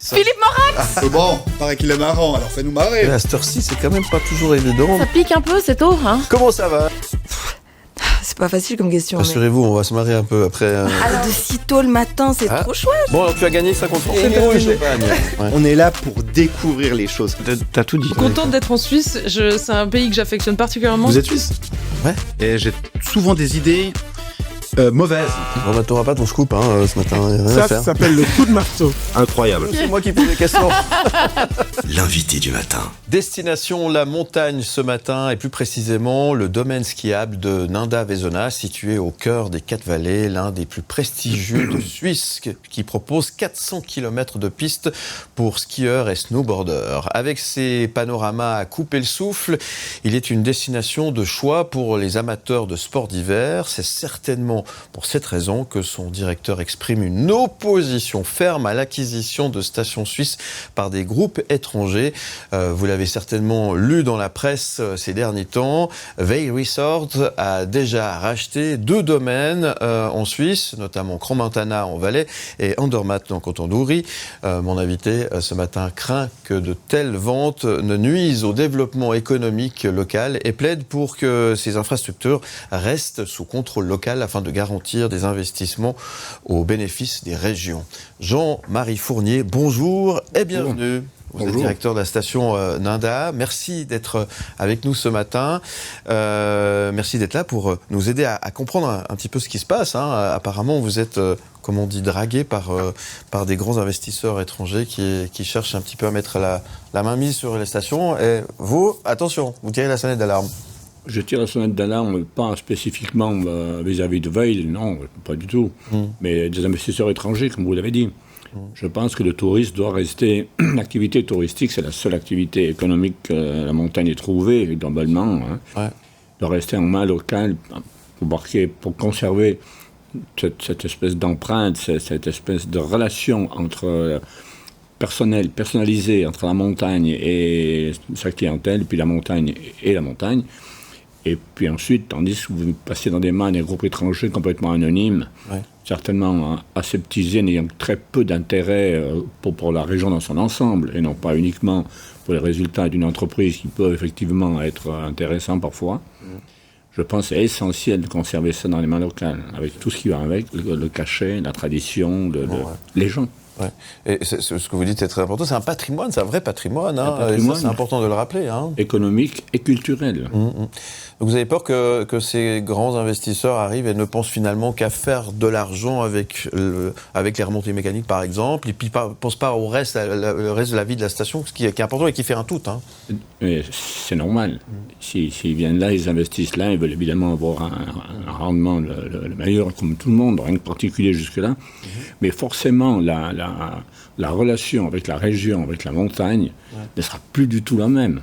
ça. Philippe Morax. Bon, paraît qu'il est marrant, alors fais-nous marrer. Mais à cette heure-ci, c'est quand même pas toujours évident. Ça pique un peu, c'est tôt, hein? Comment ça va? C'est pas facile comme question. Rassurez-vous, on va se marrer un peu après. Alors de si tôt le matin, c'est trop chouette. Bon, alors tu as gagné 50 francs. C'est pour une champagne. Ouais. On est là pour découvrir les choses. T'as tout dit. Contente d'être en Suisse, c'est un pays que j'affectionne particulièrement. Vous êtes suisse? Ouais. Et j'ai souvent des idées mauvaises. Bon, bah, t'auras pas ton scoop ce matin. Rien à Ça faire. s'appelle le coup de marteau. Incroyable. C'est moi qui pose des questions. L'invité du matin. Destination la montagne ce matin, et plus précisément le domaine skiable de Ninda-Vezona, situé au cœur des Quatre-Vallées, l'un des plus prestigieux de Suisse, qui propose 400 km de pistes pour skieurs et snowboarders. Avec ses panoramas à couper le souffle, il est une destination de choix pour les amateurs de sports d'hiver. C'est certainement pour cette raison que son directeur exprime une opposition ferme à l'acquisition de stations suisses par des groupes étrangers. Vous l'avez certainement lu dans la presse ces derniers temps. Vail Resort a déjà racheté 2 domaines en Suisse, notamment Crans-Montana en Valais et Andermatt dans le canton d'Uri. Mon invité ce matin craint que de telles ventes ne nuisent au développement économique local et plaide pour que ces infrastructures restent sous contrôle local afin de garantir des investissements au bénéfice des régions. Jean-Marie Fournier, bonjour et bienvenue. Vous êtes directeur de la station Ninda. Merci d'être avec nous ce matin. Merci d'être là pour nous aider à comprendre un petit peu ce qui se passe. Apparemment, vous êtes, comme on dit, dragué par des grands investisseurs étrangers qui cherchent un petit peu à mettre la main mise sur les stations. Et vous, attention, vous tirez la sonnette d'alarme. Je tire la sonnette d'alarme, pas spécifiquement vis-à-vis de Vail, non, pas du tout. Mais des investisseurs étrangers, comme vous l'avez dit. Je pense que le tourisme doit rester... L'activité touristique, c'est la seule activité économique que la montagne ait trouvée, globalement. Doit rester en main locale pour conserver cette espèce d'empreinte, cette espèce de relation entre... personnalisée entre la montagne et sa clientèle, puis la montagne et la montagne. Et puis ensuite, tandis que vous passez dans des mains des groupes étrangers complètement anonymes, certainement aseptisés, n'ayant très peu d'intérêt pour la région dans son ensemble, et non pas uniquement pour les résultats d'une entreprise qui peuvent effectivement être intéressants parfois. Je pense que c'est essentiel de conserver ça dans les mains locales, avec tout ce qui va avec, le cachet, la tradition, les gens. Ouais. Et ce que vous dites est très important. C'est un patrimoine, c'est un vrai patrimoine. Et ça, c'est important de le rappeler. Économique et culturel. Donc vous avez peur que ces grands investisseurs arrivent et ne pensent finalement qu'à faire de l'argent avec les remontées mécaniques, par exemple, et puis ne pensent pas au reste, le reste de la vie de la station, ce qui est important et qui fait un tout. Mais c'est normal. S'ils viennent là, ils investissent là, ils veulent évidemment avoir un rendement le meilleur, comme tout le monde, rien de particulier jusque-là. Mais forcément, la relation avec la région, avec la montagne, ne sera plus du tout la même.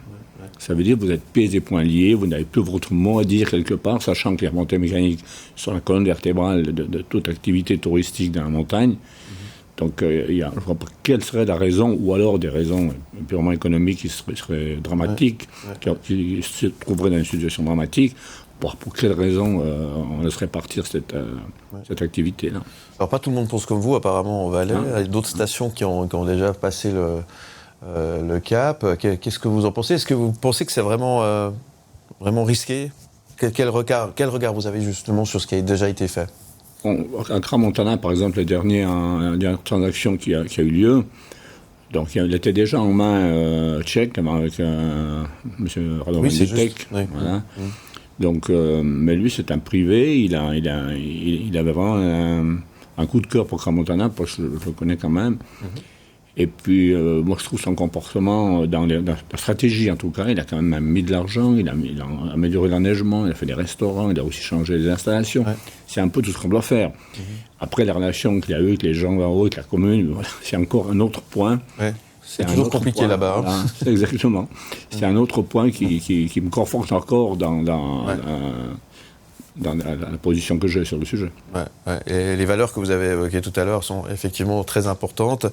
Ça veut dire que vous êtes pieds et poings liés, vous n'avez plus votre mot à dire quelque part, sachant que les remontées mécaniques sont la colonne vertébrale de toute activité touristique dans la montagne. Donc, je ne vois pas quelle serait la raison, ou alors des raisons purement économiques qui seraient dramatiques, qui se trouveraient dans une situation dramatique. Pour quelle raison on laisserait partir cette activité-là? Alors, pas tout le monde pense comme vous, apparemment, en Valais. Il y a d'autres stations qui ont déjà passé le cap. Qu'est-ce que vous en pensez? Est-ce que vous pensez que c'est vraiment risqué? Quel regard vous avez justement sur ce qui a déjà été fait? À Crans-Montana, par exemple, la dernière transaction qui a eu lieu, donc il était déjà en main tchèque avec M. Radovan Vitek. Voilà. Donc, mais lui, c'est un privé. Il avait vraiment un coup de cœur pour Crans-Montana, parce que je le connais quand même. Et puis, moi, je trouve son comportement, dans la stratégie en tout cas, il a quand même mis de l'argent, il a amélioré l'enneigement, il a fait des restaurants, il a aussi changé les installations. C'est un peu tout ce qu'on doit faire. Après, la relation qu'il y a eu avec les gens là-haut, avec la commune, voilà, c'est encore un autre point. C'est toujours compliqué là-bas. Voilà, exactement. C'est un autre point qui me conforte encore dans la position que j'ai sur le sujet. Et les valeurs que vous avez évoquées tout à l'heure sont effectivement très importantes.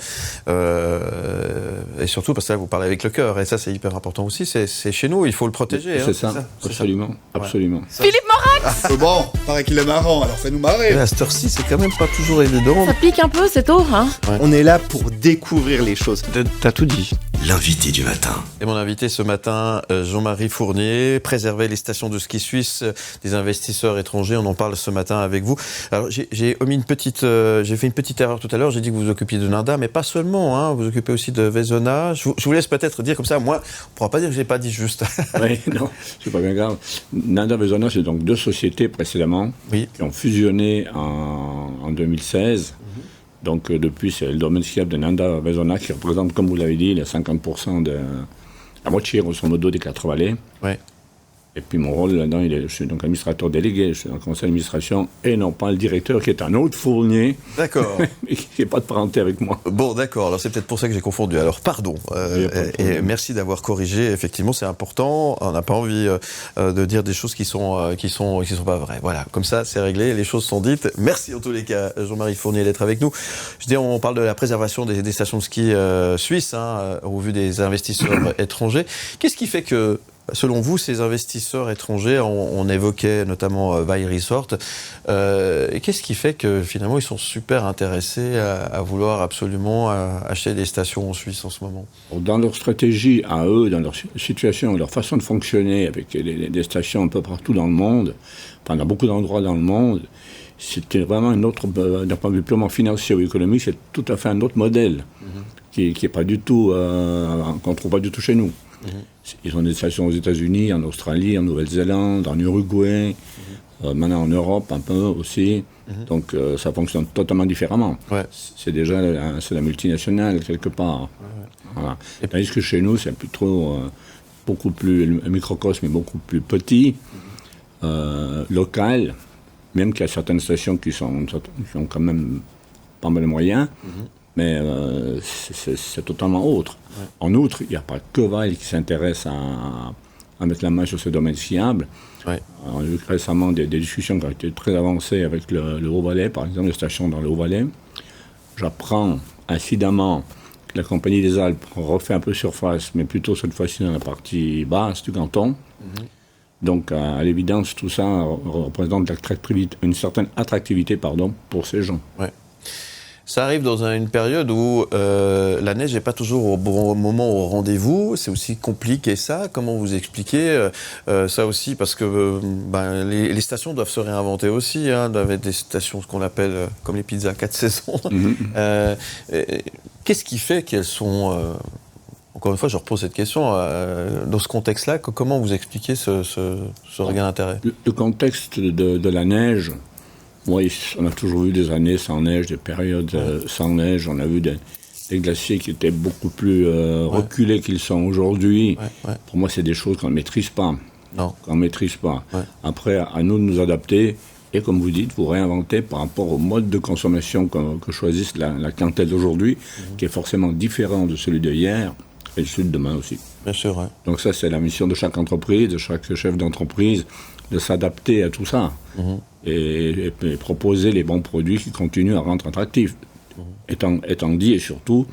Et surtout parce que là, vous parlez avec le cœur. Et ça, c'est hyper important aussi. C'est chez nous, il faut le protéger. C'est ça, absolument. Philippe Morax. Bon, paraît qu'il est marrant, alors fais-nous marrer. Et à cette heure-ci, c'est quand même pas toujours évident. Ça pique un peu, c'est tôt, hein? On est là pour découvrir les choses. T'as tout dit. L'invité du matin. Et mon invité ce matin, Jean-Marie Fournier, préserver les stations de ski suisses des investisseurs étrangers. On en parle ce matin avec vous. Alors j'ai fait une petite erreur tout à l'heure. J'ai dit que vous vous occupiez de Nanda, mais pas seulement. Hein, vous vous occupez aussi de Vezona. Je vous laisse peut-être dire comme ça. Moi, on ne pourra pas dire que je n'ai pas dit juste. Oui, non, c'est pas bien grave. Nanda Vezona, c'est donc deux sociétés précédemment qui ont fusionné en 2016. Donc depuis, c'est le domaine skiable de Nanda Vezona qui représente, comme vous l'avez dit, les 50% de la moitié, grosso modo, des 4 vallées. Ouais. Et puis mon rôle là-dedans, je suis donc administrateur délégué, je suis dans le conseil d'administration, et non pas le directeur qui est un autre Fournier. D'accord. Mais qui n'est pas de parenté avec moi. Bon, d'accord. Alors c'est peut-être pour ça que j'ai confondu. Alors pardon. Et merci d'avoir corrigé. Effectivement, c'est important. On n'a pas envie de dire des choses qui sont pas vraies. Voilà. Comme ça, c'est réglé. Les choses sont dites. Merci en tous les cas, Jean-Marie Fournier, d'être avec nous. Je dis, on parle de la préservation des stations de ski suisses, au vu des investisseurs étrangers. Qu'est-ce qui fait que, selon vous, ces investisseurs étrangers, on évoquait notamment Vail Resort, qu'est-ce qui fait que finalement ils sont super intéressés à vouloir absolument acheter des stations en Suisse en ce moment? Dans leur stratégie à eux, dans leur situation, leur façon de fonctionner avec des stations un peu partout dans le monde, enfin dans beaucoup d'endroits dans le monde, c'était vraiment un autre, d'un point de vue purement financier ou économique, c'est tout à fait un autre modèle qui est pas du tout, qu'on trouve pas du tout chez nous. Ils ont des stations aux États-Unis, en Australie, en Nouvelle-Zélande, en Uruguay, maintenant en Europe un peu aussi. Donc ça fonctionne totalement différemment. Ouais. C'est déjà c'est la multinationale quelque part. Voilà. Tandis que chez nous, c'est plutôt beaucoup plus, un microcosme est beaucoup plus petit, local, même qu'il y a certaines stations qui ont quand même pas mal de moyens. Mais c'est totalement autre. Ouais. En outre, il n'y a pas que Vail qui s'intéresse à mettre la main sur ce domaine skiable. Ouais. On a eu récemment des discussions qui ont été très avancées avec le Haut-Valais, par exemple, les stations dans le Haut-Valais. J'apprends incidemment que la Compagnie des Alpes refait un peu surface, mais plutôt cette fois-ci dans la partie basse du canton. Donc, à l'évidence, tout ça représente une certaine attractivité pour ces gens. Ouais. Ça arrive dans une période où la neige n'est pas toujours au bon moment au rendez-vous. C'est aussi compliqué ça. Comment vous expliquez ça aussi? Parce que les stations doivent se réinventer aussi. Doivent être des stations, ce qu'on appelle comme les pizzas 4 saisons. Qu'est-ce qui fait qu'elles sont... Encore une fois, je repose cette question. Dans ce contexte-là, comment vous expliquez ce regain d'intérêt? Le contexte de la neige... Oui, on a toujours eu des années sans neige, des périodes sans neige. On a vu des glaciers qui étaient beaucoup plus reculés qu'ils sont aujourd'hui. Pour moi, c'est des choses qu'on ne maîtrise pas. Non. Qu'on ne maîtrise pas. Après, à nous de nous adapter et, comme vous dites, vous réinventer par rapport au mode de consommation que choisisse la clientèle d'aujourd'hui, qui est forcément différent de celui de hier et de celui de demain aussi. Bien sûr, ouais. Donc ça, c'est la mission de chaque entreprise, de chaque chef d'entreprise, de s'adapter à tout ça. Et proposer les bons produits qui continuent à rendre attractifs. Étant dit, et surtout,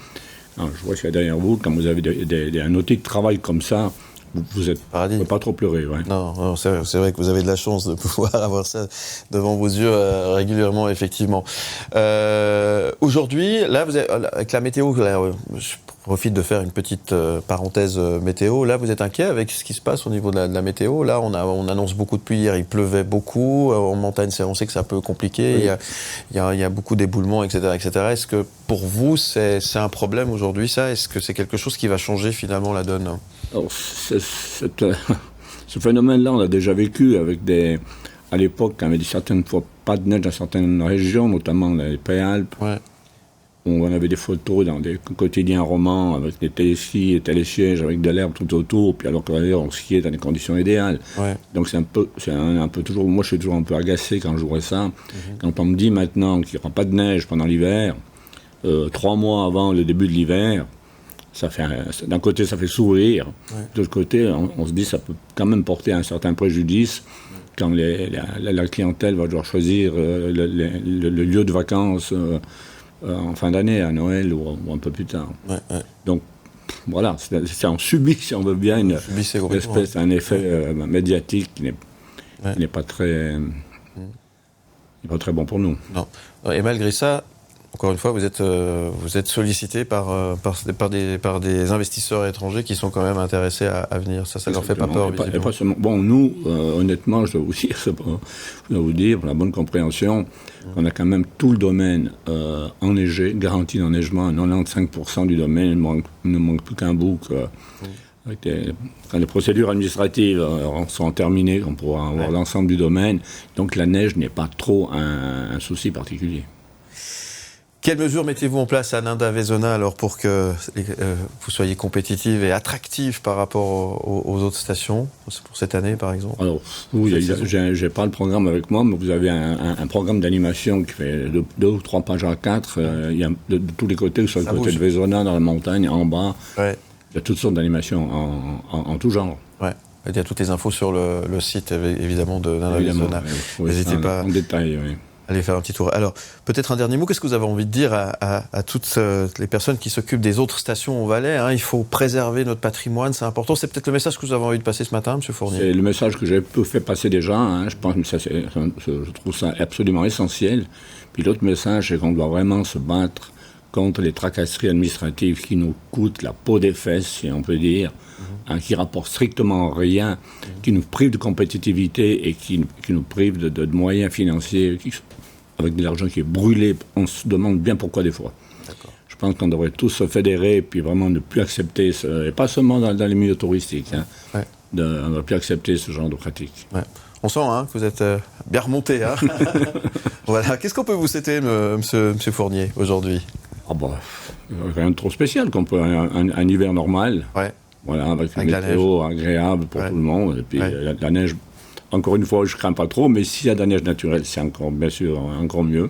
je vois qu'il y a derrière vous, quand vous avez un outil de travail comme ça, vous ne pouvez pas trop pleurer. Ouais. Non, c'est vrai que vous avez de la chance de pouvoir avoir ça devant vos yeux régulièrement, effectivement. Aujourd'hui, là, avec la météo, je profite de faire une petite parenthèse météo. Là, vous êtes inquiet avec ce qui se passe au niveau de la météo? Là, on annonce beaucoup de pluie. Hier, il pleuvait beaucoup. En montagne, on sait que c'est un peu compliqué. Oui. Il y a beaucoup d'éboulements, etc., etc. Est-ce que pour vous, c'est un problème aujourd'hui, ça? Est-ce que c'est quelque chose qui va changer finalement la donne? Alors, ce phénomène-là, on l'a déjà vécu avec à l'époque, quand il y avait certaines fois pas de neige dans certaines régions, notamment les Préalpes. Ouais. On avait des photos dans des quotidiens romans avec des téléskis et télésièges avec de l'herbe tout autour, puis alors qu'on skiait dans des conditions idéales. Ouais. Donc c'est un peu toujours... Moi, je suis toujours un peu agacé quand je vois ça. Quand on me dit maintenant qu'il n'y aura pas de neige pendant l'hiver, 3 mois avant le début de l'hiver, d'un côté, ça fait sourire. Ouais. De l'autre côté, on se dit que ça peut quand même porter un certain préjudice quand la clientèle va devoir choisir le lieu de vacances en fin d'année, à Noël ou un peu plus tard. Ouais. Donc, voilà, on subit, si on veut bien, un effet médiatique Ouais. il n'est pas très bon pour nous. Non. Et malgré ça, encore une fois, vous êtes sollicité par des investisseurs étrangers qui sont quand même intéressés à venir. Ça leur fait pas peur, Et pas seulement. Bon, nous, honnêtement, je dois vous dire, pour la bonne compréhension, on a quand même tout le domaine enneigé, garantie d'enneigement, 95% du domaine, il ne manque plus qu'un bout. Quand les procédures administratives seront terminées, on pourra avoir l'ensemble du domaine. Donc la neige n'est pas trop un souci particulier. Quelles mesures mettez-vous en place à Nanda-Vezona alors pour que vous soyez compétitive et attractive par rapport aux autres stations, pour cette année par exemple? Alors, j'ai pas le programme avec moi, mais vous avez un programme d'animation qui fait 2 ou 3 pages à 4. Il y a de tous les côtés, sur le côté de Vezona, dans la montagne, en bas. Ouais. Il y a toutes sortes d'animations en tout genre. Ouais. Il y a toutes les infos sur le site évidemment de Nanda-Vezona. N'hésitez pas. En détail, oui. Allez faire un petit tour. Alors, peut-être un dernier mot. Qu'est-ce que vous avez envie de dire à toutes les personnes qui s'occupent des autres stations au Valais, hein? Il faut préserver notre patrimoine, c'est important. C'est peut-être le message que vous avez envie de passer ce matin, M. Fournier. C'est le message que j'ai fait passer déjà. Hein. Je pense que je trouve ça absolument essentiel. Puis l'autre message, c'est qu'on doit vraiment se battre contre les tracasseries administratives qui nous coûtent la peau des fesses, si on peut dire, hein, qui rapportent strictement rien, qui nous privent de compétitivité et qui nous privent de moyens financiers, avec de l'argent qui est brûlé. On se demande bien pourquoi des fois. D'accord. Je pense qu'on devrait tous se fédérer et puis vraiment ne plus accepter, et pas seulement dans les milieux touristiques, hein, on ne doit plus accepter ce genre de pratiques. Ouais. On sent que vous êtes bien remonté. Hein. Voilà. Qu'est-ce qu'on peut vous souhaiter, monsieur Fournier, aujourd'hui? Rien de trop spécial, qu'on peut un hiver normal. Ouais. Voilà, avec une météo agréable pour tout le monde. Et puis la neige, encore une fois, je ne crains pas trop, mais s'il y a de la neige naturelle, c'est bien sûr encore mieux.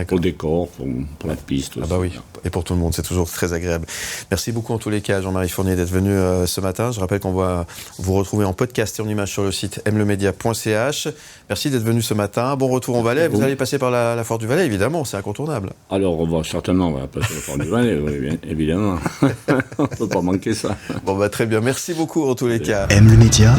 Pour le décor, pour la piste aussi. Ah bah oui, et pour tout le monde, c'est toujours très agréable. Merci beaucoup en tous les cas, Jean-Marie Fournier, d'être venu ce matin. Je rappelle qu'on va vous retrouver en podcast et en image sur le site mlemedia.ch. Merci d'être venu ce matin. Bon retour en Valais. Vous allez passer par la Foire du Valais, évidemment, c'est incontournable. Alors, on va passer la Foire du Valais, oui, bien, évidemment. On ne peut pas manquer ça. Bon, très bien. Merci beaucoup en tous les cas. M le Média,